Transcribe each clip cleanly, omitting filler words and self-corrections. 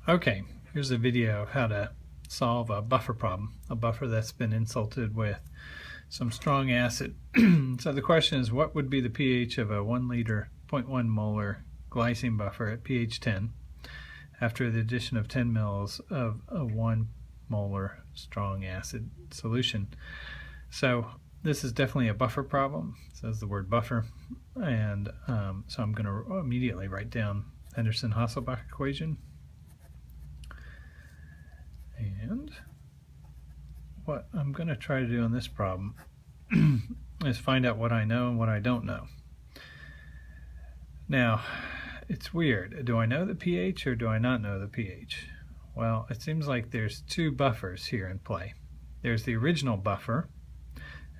Okay, here's a video of how to solve a buffer problem, a buffer that's been insulted with some strong acid. So the question is, what would be the pH of a 1 liter 0.1 molar glycine buffer at pH 10 after the addition of 10 mils of a 1 molar strong acid solution? So this is definitely a buffer problem. It says the word buffer, and so I'm going to immediately write down Henderson-Hasselbalch equation. And what I'm going to try to do in this problem is find out what I know and what I don't know. Now, it's weird. Do I know the pH or do I not know the pH? Well, it seems like there's two buffers here in play. There's the original buffer,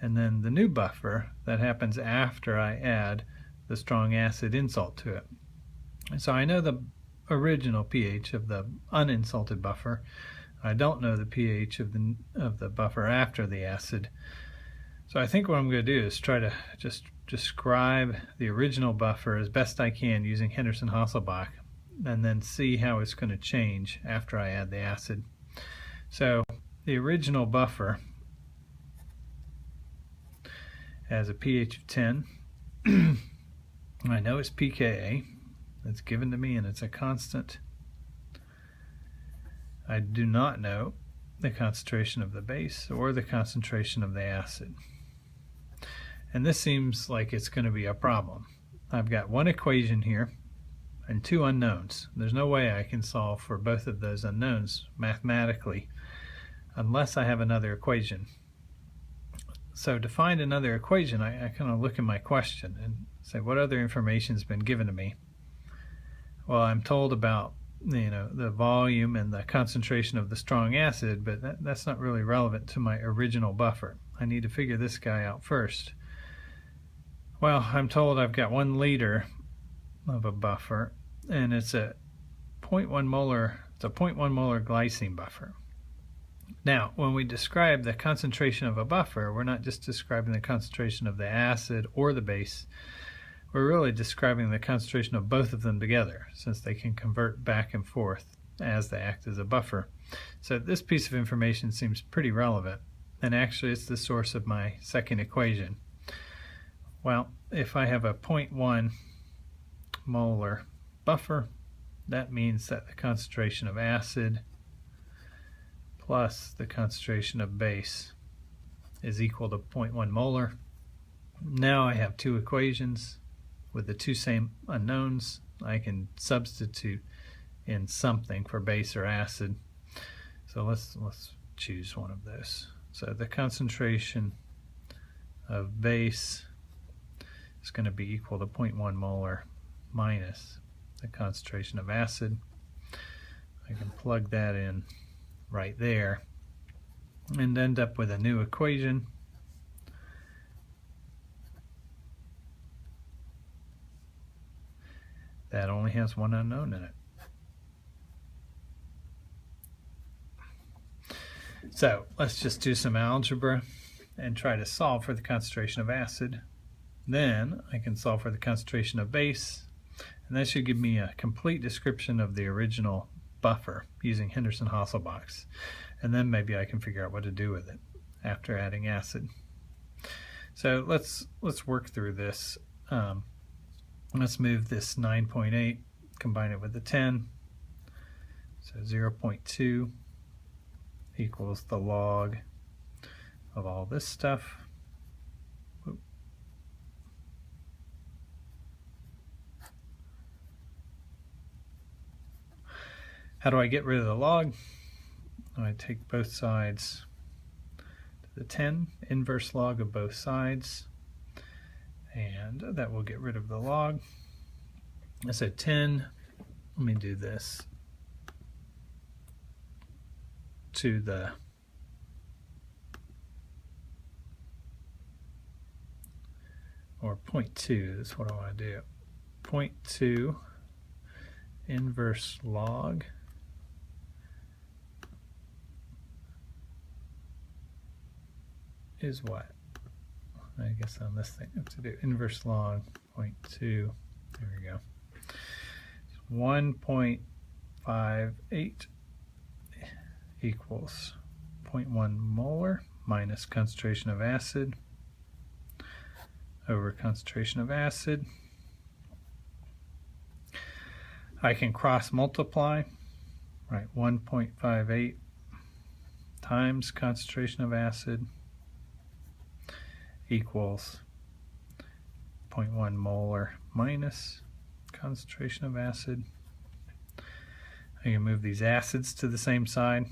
and then the new buffer that happens after I add the strong acid insult to it. And so I know the original pH of the uninsulted buffer. I don't know the pH of the buffer after the acid. So I think what I'm going to do is try to just describe the original buffer as best I can using Henderson-Hasselbalch, and then see how it's going to change after I add the acid. So the original buffer has a pH of 10. I know it's pKa. It's given to me and it's a constant. I do not know the concentration of the base or the concentration of the acid. And this seems like it's going to be a problem. I've got one equation here and two unknowns. There's no way I can solve for both of those unknowns mathematically unless I have another equation. So to find another equation, I kind of look at my question and say, what other information has been given to me? Well, I'm told about the volume and the concentration of the strong acid, but that's not really relevant to my original buffer. I need to figure this guy out first. Well, I'm told I've got 1 liter of a buffer, and it's a 0.1 molar. It's a 0.1 molar glycine buffer. Now, when we describe the concentration of a buffer, we're not just describing the concentration of the acid or the base. We're really describing the concentration of both of them together, since they can convert back and forth as they act as a buffer. So this piece of information seems pretty relevant, and actually it's the source of my second equation. Well, if I have a 0.1 molar buffer, that means that the concentration of acid plus the concentration of base is equal to 0.1 molar. Now I have two equations. With the two same unknowns, I can substitute in something for base or acid. So let's choose one of those. So the concentration of base is going to be equal to 0.1 molar minus the concentration of acid. I can plug that in right there and end up with a new equation. That only has one unknown in it. So let's just do some algebra and try to solve for the concentration of acid. Then I can solve for the concentration of base, and that should give me a complete description of the original buffer using Henderson-Hasselbalch. And then maybe I can figure out what to do with it after adding acid. So let's work through this. Let's move this 9.8, combine it with the 10. So 0.2 equals the log of all this stuff. How do I get rid of the log? I take both sides to the 10, inverse log of both sides. And that will get rid of the log. I said 10, let me do this, to the or 0.2 is what I want to do. 0.2 inverse log is what? I guess on this thing I have to do inverse log 0.2. There we go. 1.2 0.58 equals 0.1 molar minus concentration of acid over concentration of acid. I can cross multiply, right? 1.58 times concentration of acid equals 0.1 molar minus concentration of acid. I can move these acids to the same side.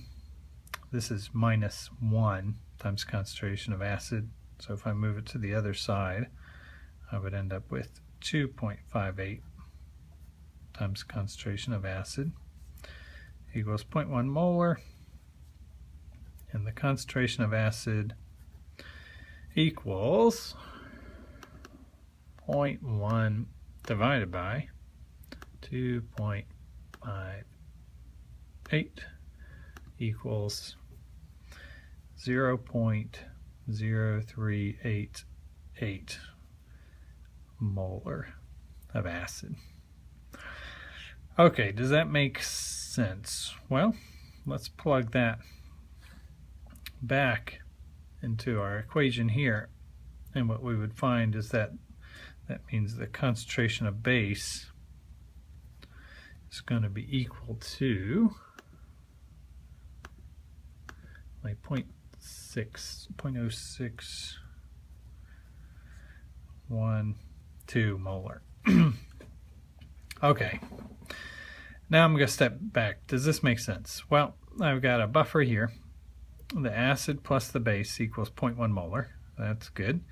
This is minus 1 times concentration of acid. So if I move it to the other side, I would end up with 2.58 times concentration of acid equals 0.1 molar. And the concentration of acid equals 0.1 divided by 2.58 equals 0.0388 molar of acid. Okay, does that make sense? Well, let's plug that back into our equation here, and what we would find is that means the concentration of base is going to be equal to like 0.0612 molar. Okay, now I'm going to step back. Does this make sense? Well, I've got a buffer here. The acid plus the base equals 0.1 molar. That's good.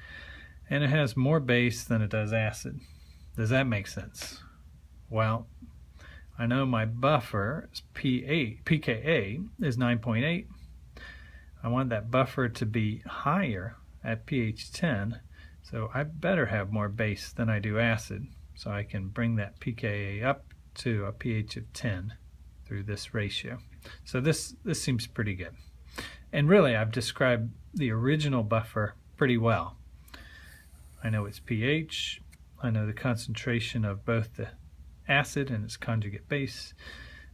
And it has more base than it does acid. Does that make sense? Well, I know my buffer pKa is 9.8. I want that buffer to be higher at pH 10, so I better have more base than I do acid, so I can bring that pKa up to a pH of 10 through this ratio. So this seems pretty good. And really, I've described the original buffer pretty well. I know its pH, I know the concentration of both the acid and its conjugate base,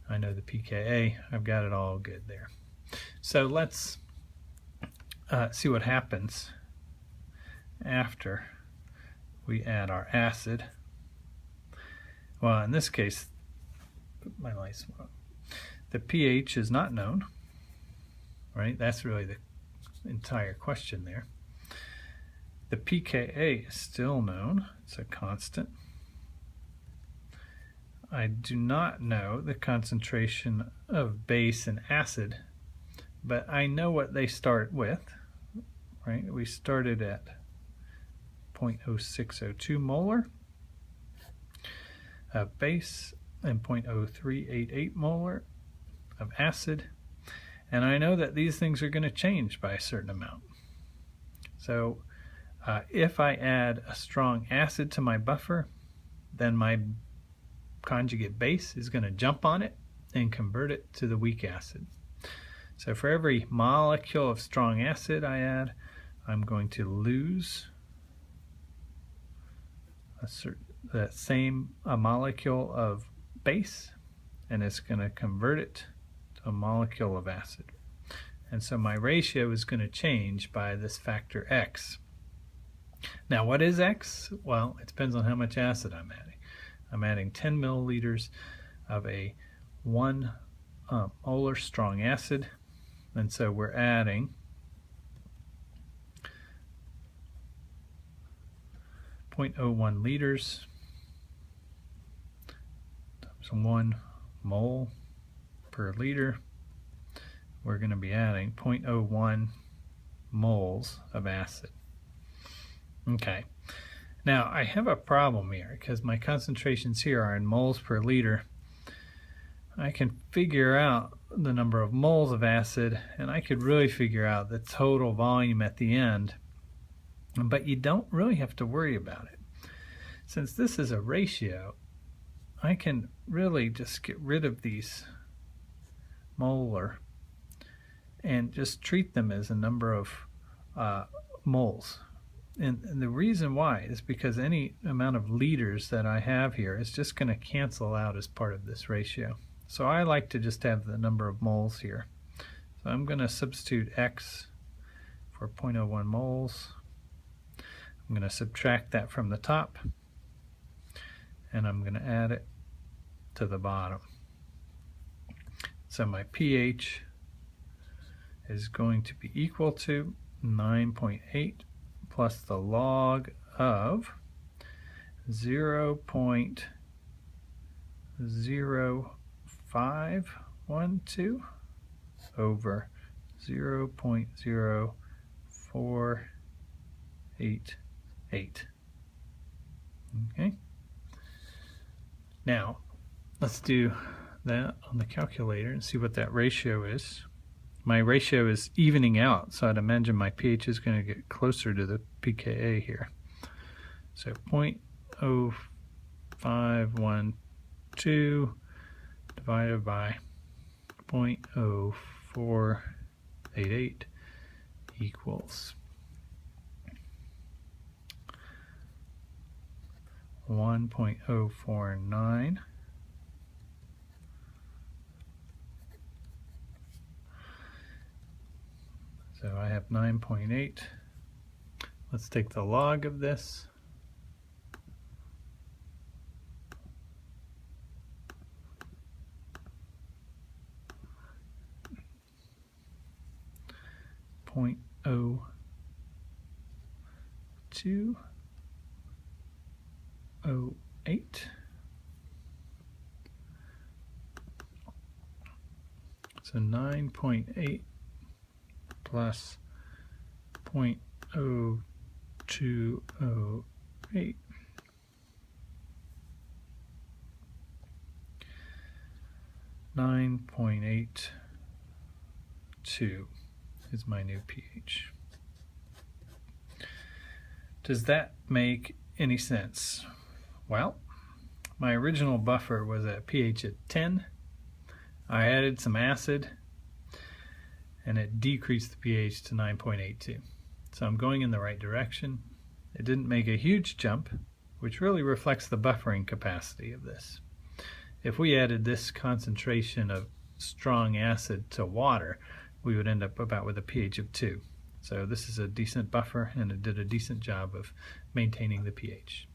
I know the pKa, I've got it all good there. So let's see what happens after we add our acid. Well, in this case, my lights, the pH is not known, right? That's really the entire question there. The pKa is still known, it's a constant. I do not know the concentration of base and acid, but I know what they start with, right? We started at 0.0602 molar of base and 0.0388 molar of acid. And I know that these things are going to change by a certain amount. So if I add a strong acid to my buffer, then my conjugate base is going to jump on it and convert it to the weak acid. So for every molecule of strong acid I add, I'm going to lose that same molecule of base, and it's going to convert it to a molecule of acid. And so my ratio is going to change by this factor x. Now what is x? Well, it depends on how much acid I'm adding. I'm adding 10 milliliters of a 1 molar strong acid, and so we're adding 0.01 liters times 1 mole per liter. We're going to be adding 0.01 moles of acid. Okay, now I have a problem here because my concentrations here are in moles per liter. I can figure out the number of moles of acid, and I could really figure out the total volume at the end, but you don't really have to worry about it. Since this is a ratio, I can really just get rid of these molar and just treat them as a number of moles. And the reason why is because any amount of liters that I have here is just going to cancel out as part of this ratio. So I like to just have the number of moles here. So I'm going to substitute X for 0.01 moles. I'm going to subtract that from the top, and I'm going to add it to the bottom. So my pH is going to be equal to 9.8 plus the log of 0.0512 over 0.0488. Okay. Now, let's do that on the calculator and see what that ratio is. My ratio is evening out, so I'd imagine my pH is going to get closer to the pKa here. So 0.0512 divided by 0.0488 equals 1.049. So I have 9.8. Let's take the log of this. .028. So 9.8 plus 0.0208. .82 is my new pH. Does that make any sense? Well, my original buffer was at pH at 10. I added some acid and it decreased the pH to 9.82. So I'm going in the right direction. It didn't make a huge jump, which really reflects the buffering capacity of this. If we added this concentration of strong acid to water, we would end up about with a pH of 2. So this is a decent buffer, and it did a decent job of maintaining the pH.